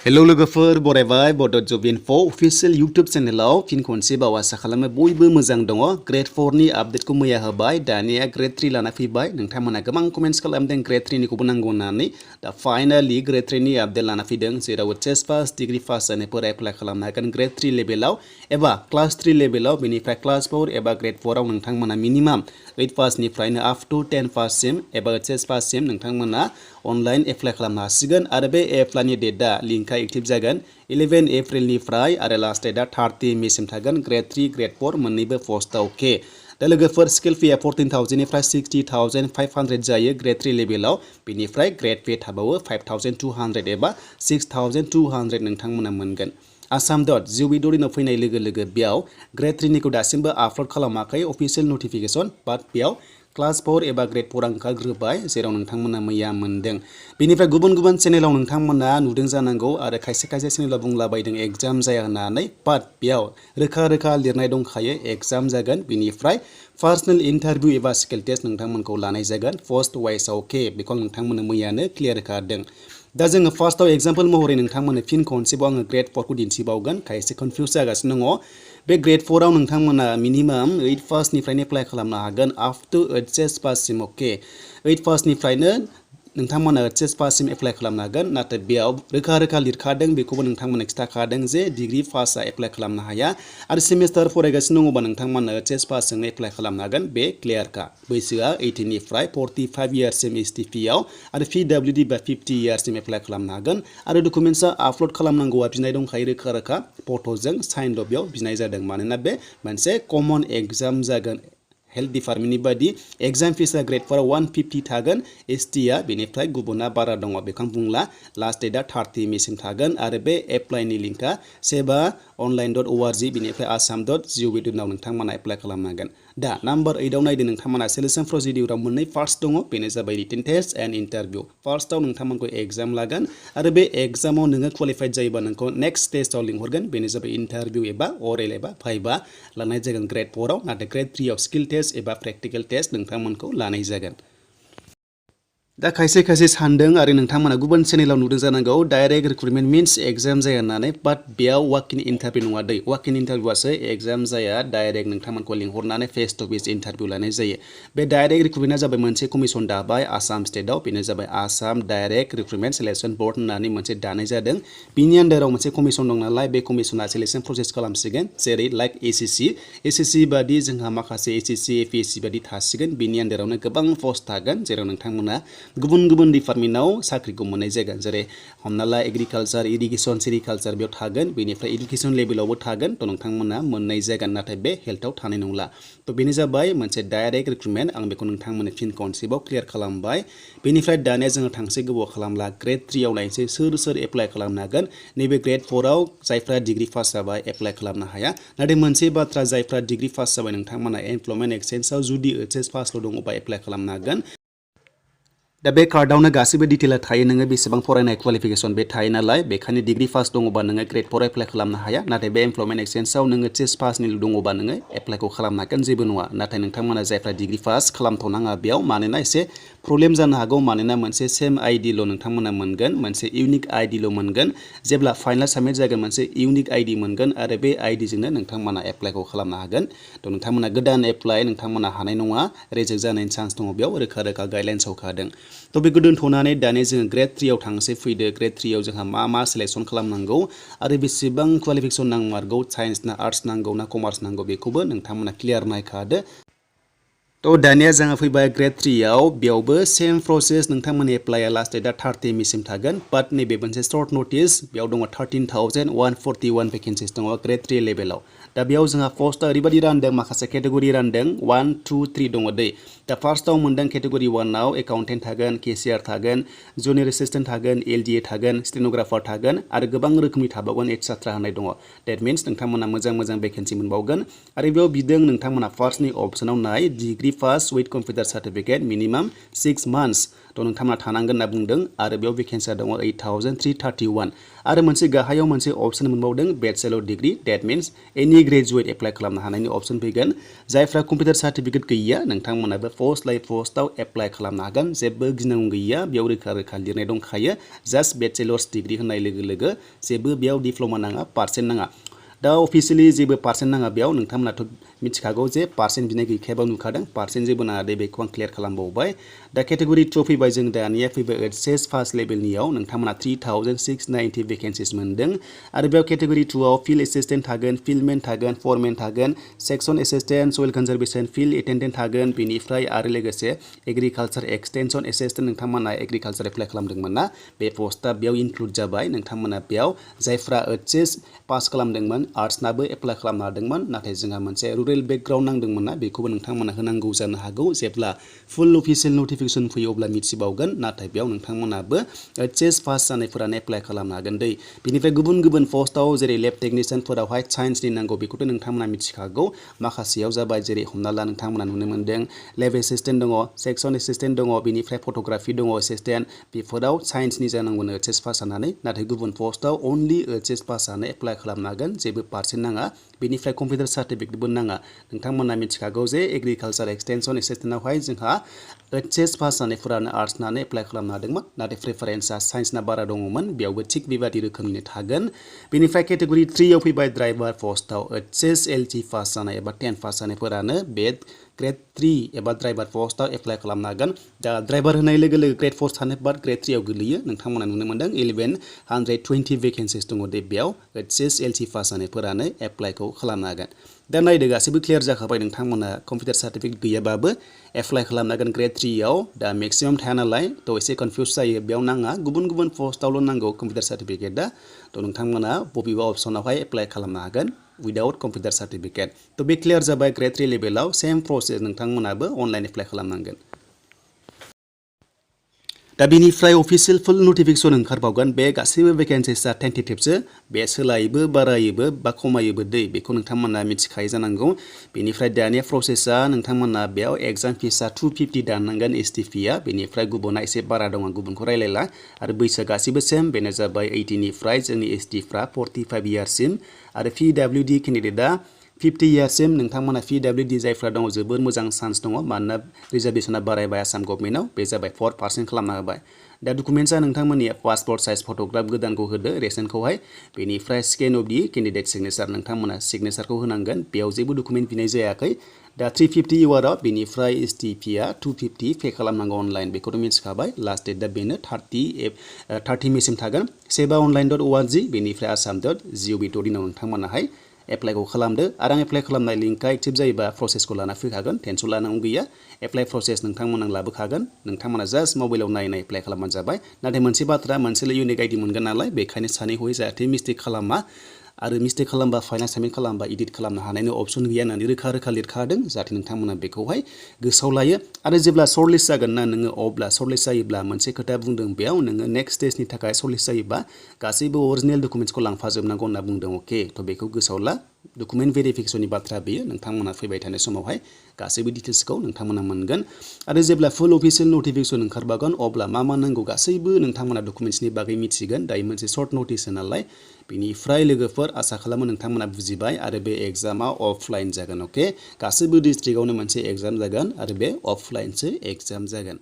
Hello लोगोफोर बरायबाय बड जब info official YouTube चैनेलाव फिन खनसेबाव आसा खालामो बयबो मोजां दङ ग्रेड 4 नि आपडेटखौ मैया होबाय दानिया ग्रेड 3 लाना फैबाय नोंथांमोना गोबां कमेन्ट्स खालामदों ग्रेड 3 निखौबो नांगौ होननानै दा फाइनाली ग्रेड 3 नि आपडेट लाना फैदों जेराव एचएस पास डिग्री पास जानायफोरा एप्लाइ खालामनो हागोन ग्रेड 3 लेभेलाव एबा क्लास 3 लेभेलाव बेनिफ्राय क्लास 4 एबा ग्रेड 4 आव नोंथांमोना मिनिमाम 8 पासनिफ्रायनो अप टू 10 पाससिम एबा एचएस पाससिम नोंथांमोना अनलाइन एप्लाइ खालामनो हासिगोन आरो बे एप्लाइनि डेटआ लिंकआ एक्टिभ जागोन 11 एप्रिलनिफ्राय आरो लास्ट डेटआ 30 मेसिम थागोन ग्रेड 3 ग्रेड 4 मोननैबो पस्टआव अके दा लोगोफोर स्किल फीआ 14,000 निफ्राय 60,500 जायो ग्रेड 3 लेभेलाव बेनिफ्राय ग्रेड पे थाबावो 5,200 एबा 6,200 नोंथांमोना मोनगोन आसाम डट जिअ.बि.डट फैनाय लोगो लोगो बेयाव ग्रेड 3 निखौ दासिमबो आपल'ड खालामाखै अफिशियेल नटिफिकेशन बाट बेयाव क्लास 4 एबा ग्रेड 4 ओंखारग्रोबाय जेराव नोंथांमोना मैया मोनदों बेनिफ्राय गुबुन गुबुन चेनेलाव नोंथांमोना नुदों जानांगौ आरो खायसे खायसे चेनेलाव बुंलाबायदों एग्जाम जाया होननानै बाट बेयाव रोखा रोखा लिरनाय दंखायो एग्जाम जागोन बेनिफ्राय पार्सनेल इन्टारभिउ एबा स्किल टेस्ट नोंथांमोनखौ लानाय जागोन पोस्ट वाइसआव अके बेखौ नोंथांमोननो मैयानो क्लियार होखादों दा जोङो फार्स्टआव एग्जाम्पल महरै नोंथांमोननो फिन खनसेबाव आङो ग्रेड 4 खौ दिन्थिबावगोन खायसे कनफ्यूज जागासिनो दङ बे ग्रेड 4 आव नोंथांमोना मिनिमाम 8 पासनिफ्रायनो एप्लाइ खालामनो हागोन अप टू एचएस पाससिम अके 8 पासनिफ्रायनो नोंथांमोना एचएस पाससिम एप्लाइ खालामनो हागोन नाथाय बेयाव रोखा रोखा लिरखादों बेखौबो नोंथांमोना खिथाखादों जे डिग्री पासआ एप्लाइ खालामनो हाया आरो सेमिस्टार फरायगासिनो दङबा नोंथांमोना एचएस पासजोंनो एप्लाइ खालामनो हागोन बे क्लियारखा बैसोआ 18 निफ्राय 45 इयार्ससिम एसटिपिआव आरो पिडब्लिउडि बा 50 इयार्ससिम एप्लाइ खालामनो हागोन आरो डकुमेन्ट्सआ आपल'ड खालामनांगौआ बिनाय दंखायो रोखा रोखा फट'जों साइन बेयाव बिनाय जादों मानोना बे मोनसे कमन एग्जाम जागोन हेल्थ डिपार्टमेन्टनि बायदि एग्जाम फिसआ ग्रेड 4 आव 150 थागोन एसटिआ बेनिफ्राय गुबुना बारा दङ बेखौ बुंला लास्ट डेटआ 30 मेसिम थागोन आरो बे एप्लाइनि लिंकआ सेबा online.org बेनिफ्राय assam.gov.in आव नोंथांमोना एप्लाइ खालामनो हागोन दा नाम्बार 8 आव नायदो नोंथांमोना सिलेक्शन प्रसिडिउराव मोननै पार्ट्स दङ बेनो जाबाय रिटेन टेस्ट एन्ड इन्टारभिउ फार्स्टआव नोंथांमोनखौ एग्जाम लागोन आरो बे एग्जामाव नोङो क्वालिफाइड जायोबा नोंखौ नेक्स्ट स्टेजआव लिंहरगोन बेनो जाबाय इन्टारभिउ एबा अरेल एबा भाइबा लानाय जागोन ग्रेड 4 आव नाथाय ग्रेड 3 आव स्किल टेस्ट एबा प्रेक्टिकल टेस्ट नोंथांमोनखौ लानाय जागोन दा खायसे खायसे सानदों आरो नोंथांमोना गुबुन चेनेलाव नुदों जानांगौ डाइरेक्ट रिक्रुटमेन्ट मीन्स एग्जाम जाया होननानै बाट बेयाव वाक इन इन्टारभिउ नङा दै वाक इन इन्टारभिउआसो एग्जाम जाया डाइरेक्ट नोंथांमोनखौ लिंहरनानै फेस टू फेस इन्टारभिउ लानाय जायो बे डाइरेक्ट रिक्रुटमेन्टआ जाबाय मोनसे कमिसन दाबाय आसाम स्टेटआव बेनो जाबाय Assam direct recruitment selection board होननानै मोनसे दानाय जादों बिनि आन्डाराव मोनसे कमिसन दं नालाय बे कमिसना सिलेक्शन प्रसेस खालामसिगोन जेरै लाइक एसएससि बादि जोंहा माखासे एसएससि एपिएससि बादि थासिगोन बिनि आन्डारावनो गोबां पस्ट थागोन जेराव नोंथांमोना गुबुन गुबुन डिपार्टमेन्टआव साख्रिखौ मोननाय जागोन जेरै हमना ला एग्रिकालचार इरिगेसन सेरिकालचार बेयाव थागोन बेनिफ्राय इडुकेसन लेभेलावबो थागोन थ' नोंथांमोना मोननाय जागोन नाथाय बे हेल्थआव थानाय नंला थ' बेनो जाबाय मोनसे डाइरेक्ट रिक्रुटमेन्ट आं बेखौ नोंथांमोननो फिन कनसेप्टआव क्लियार खालामबाय बेनिफ्राय दानिया जोङो थांसै गोबाव खालामला ग्रेड 3 आव नायनोसै सोर एप्लाइ खालामनो हागोन नैबे ग्रेड 4 आव जायफ्रा डिग्री पास जाबाय एप्लाइ खालामनो हाया नाथाय मोनसे बाथ्रा जायफ्रा डिग्री पास जाबाय नोंथांमोना एमप्लयमेन्ट एक्सचेन्जआव जुदि एचएस पासल' दङबा एप्लाइ खालामनो हागोन दा बे कार्डआवनो गासैबो डिटेला थायो नोङो बेसेबां फरायनाय क्वालिफिकेसन बे थायो नालाय बेखायनो डिग्री पास दङबा नोङो ग्रेड 4 एप्लाइ खालामनो हाया नाथाय बे एमप्लयमेन्ट एक्सचेन्जआव नोङो एचएस पासनि दङबा नोङो एप्लाइखौ खालामनो हागोन जेबो नङा नाथाय नोंथांमोना जायफ्रा डिग्री पास खालामथ'नाङा बेयाव मानोना एसे प्रब्लेम जानो हागौ मानोना मोनसे सेम आइडिल' नोंथांमोना मोनगोन मोनसे इउनिक आइडिल' मोनगोन जेब्ला फाइनाल साबमिट जागोन मोनसे इउनिक आइडि मोनगोन आरो बे आइडिजोंनो नोंथांमोना एप्लाइखौ खालामनो हागोन थ' नोंथांमोना गोदान एप्लाइ नोंथांमोना हानाय नङा रिजेक्ट जानायनि चान्स दङ बेयाव रोखा रोखा गाइडलाइन्सआव होखादों थ' बेखौ दोनथ'नानै दानिया जोङो ग्रेड 3 आव थांसै फैदो ग्रेड 3 आव जोंहा मा सिलेक्शन खालामनांगौ आरो बेसेबां क्वालिफिकेसन नांमारगौ साइन्स ना आर्ट्स नांगौ ना कमार्स नांगौ बेखौबो नोंथांमोना क्लियार नायखादो थ' दानिया जोङो फैबाय ग्रेड 3 आव बेयावबो सेम प्रसेस नोंथांमोननि एप्लाइआ लास्ट डेटआ 30 मेसिम थागोन बाट नैबे मोनसे सर्ट नटिस बेयाव दङ 13,141 भेकेन्सिस दङ ग्रेड 3 लेभेलाव दा बेयाव जोंहा पस्टआ ओरैबायदि रानदों माखासे केटेगरि रानदों 1 2 3 दङ दै दा फार्स्टआव मोनदों केटेगरि 1 आव एकाउन्टेन्ट थागोन केशियार थागोन जुनियर एसिस्टेन्ट थागोन एलडिए थागोन स्टेन'ग्राफार थागोन आरो गोबां रोखोमनि थाबावगोन एटसेट्रा होनाय दङ डेट मिन्स नोंथांमोना मोजां भेकेन्सि मोनबावगोन आरो बेयाव बिदों नोंथांमोना फार्स्टनि अपसनाव नाय degree pass with computer certificate minimum 6 months थ' नोंथांमोना थानांगोन होनना बुंदों आरो बेयाव भेकेन्सिया दङ 8331 आरो मोनसे गाहायाव मोनसे अपसन मोनबावदों bachelor degree that means any graduate apply खालामनो हानायनि अपसन फैगोन जायफ्रा कम्पिउटार सार्टिफिकेट गैया नोंथांमोनाबो पोस्ट लायै पोस्टआव एप्लाइ खालामनो हागोन जेबो गिनांगौ गैया बेयाव रोखा लिरनाय दंखायो जास्ट बेचेलर्स डिग्री होननाय लोगो जेबो बेयाव डिप्ल'मा नाङा पार्सेन्ट नाङा दा अफिसियेलि जेबो पार्सेन्ट नाङा बेयाव नोंथांमोनाथ' मिथिखागौ जे पार्सेन्ट बिनाय गैखायाबा नुखादों पार्सेन्ट जेबो नाङा दे बेखौ आं क्लियार खालामबावबाय दा केटेगरि 2 फैबाय जों दानिया फैबाय एचएस फार्स्ट लेभेलनियाव नोंथांमोना 3690 भेकेन्सिस मोनदों आरो बेयाव केटेगरि 2 आव फिल्ड एसिस्टेन्ट थागोन फिल्डमेन थागोन फरमेन थागोन सेक्सन एसिस्टेन्ट सयल कनजारभेसन फिल्ड एटेन्डेन्ट थागोन बेनिफ्राय आरो लोगोसे एग्रिकालचार एक्सटेनसन एसिस्टेन्ट नोंथांमोना एग्रिकालचार एप्लाइ खालामदोंमोन ना बे पस्टआ बेयाव इनक्लुड जाबाय नोंथांमोना बेयाव जायफ्रा एचएस पास खालामदोंमोन आर्ट्सनाबो एप्लाइ खालामनो हादोंमोन नाथाय जोंहा मोनसे रुरेल बेकग्राउन्ड नांदोंमोन ना बेखौबो नोंथांमोना होनांगौ जानो हागौ जेब्ला फुल अफिसियेल नटिफिकेसन फैयो अब्ला मिथिबावगोन नाथाय बेयाव नोंथांमोनाबो एचएस पास जानायफोरानो एप्लाइ खालामनो हागोन दै बेनिफ्राय गुबुन पस्टआव जेरै लेब टेकनिशियानफोरावहाय साइन्सनि नांगौ बेखौथ' नोंथांमोना मिथिखागौ माखासेयाव जाबाय जेरै हमना ला नोंथांमोना नुनो मोन्दों लेब एसिस्टेन्ट दङ सेक्सन एसिस्टेन्ट दङ बेनिफ्राय फट'ग्राफि दङ एसिस्टेन्ट बेफोराव साइन्सनि जानांगौनो एचएस पास जानानै नाथाय गुबुन पस्टआव अनलि एचएस पास जानो एप्लाइ खालामनो हागोन जेबो पार्सेन्ट नाङा बेनिफ्राय कम्पिउटार सार्टिफिकेटबो नाङा नोंथांमोना मिथिखागौ जे एग्रिकालचार एक्सटेनसन एसिस्टेन्टआवहाय जोंहा एचएस पास जानायफोरानो आर्ट्सनानो एप्लाइ खालामनो हादोंमोन नाथाय प्रेफारेन्सआ साइन्सना बारा दङमोन बेयावबो थिग बेबादि रोखोमनि थागोन बेनिफ्राय केटेगरि 3 आव फैबाय ड्राइभार पस्टआव HSLC पास जानाय एबा 10 पास जानायफोरानो बे ग्रेड 3 एबा ड्राइभार पस्टआव एप्लाइ खालामनो हागोन दा ड्राइभार होनाय लोगो ग्रेड 4 थानो बाद ग्रेड 3 आव गोलैयो नोंथांमोना नुनो मोन्दों 1120 भेकेन्सिस दङ दे बेयाव HSLC पास जानायफोरानो एप्लाइखौ खालामनो हागोन दा नायदो गासैबो क्लियार जाखाबाय नोंथांमोना कम्पिउटार सार्टिफिकेट गैयाबाबो एप्लाइ खालामनो हागोन ग्रेड 3 आव दा मेक्सिमाम थाया नालाय थ' एसे कनफिउज जायो बेयाव नाङा गुबुन पस्टआवल' नांगौ कम्पिउटार सार्टिफिकेटआ थ' नोंथांमोना बबेबा अपसनावहाय एप्लाइ खालामनो हागोन विदाउट कम्पिउटार सार्टिफिकेट थ' बे क्लियार जाबाय ग्रेड 3 लेभेलाव सेम प्रसेस नोंथांमोनाबो अनलाइन एप्लाइ खालामनांगोन दा बेनिफ्राय अफिसियेल फुल नटिफिकेसन ओंखारबावगोन बे गासैबो भेकेन्सिसआ टेन्टेटिभसो बे सोलायोबो बारायोबो बा खमायोबो दै बेखौ नोंथांमोना मिथिखायो जानांगौ बेनिफ्राय दानिया प्रसेसआ नोंथांमोना बेयाव एग्जाम फिसआ 250 दाननांगोन एसटिपिआ बेनिफ्राय गुबुना एसे बारा दङ गुबुनखौ रायलायला आरो बैसोआ गासैबो सेम बेनो जाबाय 18 निफ्राय जोंनि एसटिफ्रा 45 इयार्ससिम आरो पिडब्लिउडि केन्डिडेटआ 50 इयार्ससिम नोंथांमोना पिडब्लिउडि जायफ्रा दङ जोबोर मोजां चान्स दङ मानोना रिजार्भेसना बारायबाय आसाम गभर्नमेन्टआव बे जाबाय 4% खालामना होबाय दा डकुमेन्ट्सआ नोंथांमोननि पासपर्ट साइज फट'ग्राफ गोदानखौ होदो रेसेन्टखौहाय बेनिफ्राय scan of the candidate signature नोंथांमोना सिगनेचारखौ होनांगोन बेयाव जेबो डकुमेन्ट बिनाय जायाखै दा 350 इउआरआव बेनिफ्राय एसटिपिआ 250 पे खालामनांगौ अनलाइन बेखौथ' मिथिखाबाय लास्ट डेट दा बेनो 30 मेसिम थागोन seva.online.org बेनिफ्राय assam.gov.in आव नोंथांमोनाहाय एप्लाइखौ खालामदो आरो आं एप्लाइ खालामनाय लिंकआ एक्टिभ जायोबा प्रसेसखौ लाना फैखागोन टेनसन लानांगौ गैया एप्लाइ प्रसेस नोंथांमोना लाबोखागोन नोंथांमोना जास्ट मबाइलाव नायनाय एप्लाइ खालामबानो जाबाय नाथाय मोनसे बाथ्रा मोनसेल' इउनिक आइडि मोनगोन नालाय बेखायनो सानै हयै जाहाथे मिस्टेक खालामा आरो मिस्टेक खालामबा फाइनाल साबमिट खालामबा एडिट खालामनो हानायनि अपसन गैया होननानै रोखा लिरखादों जाहाथे नोंथांमोना बेखौहाय गोसोआव लायो आरो जेब्ला सर्टलिस्ट जागोन ना नोङो अब्ला सर्टलिस्ट जायोब्ला मोनसे खोथा बुंदों बेयाव नोङो नेक्स्ट स्टेजनि थाखाय सर्टलिस्ट जायोबा गासैबो अरिजिनेल डकुमेन्ट्सखौ लांफाजोबनांगौ होनना बुंदों अके थ' बेखौ गोसोआव ला डकुमेन्ट भेरिफिकेसननि बाथ्रा बेयो नोंथांमोना फैबाय थानाय समावहाय गासैबो डिटेल्सखौ नोंथांमोना मोनगोन आरो जेब्ला फुल अफिसियेल नटिफिकेसन ओंखारबागोन अब्ला मा नांगौ गासैबो नोंथांमोना डकुमेन्ट्सनि बागै मिथिगोन दायो मोनसे सर्ट नटिस नालाय बेनिफ्राय लोगोफोर आसा खालामो नोंथांमोना बुजिबाय आरो बे एग्जामा अफलाइन जागोन अके गासैबो डिस्ट्रिक्टआवनो मोनसे एग्जाम जागोन आरो बे अफलाइनसो एग्जाम जागोन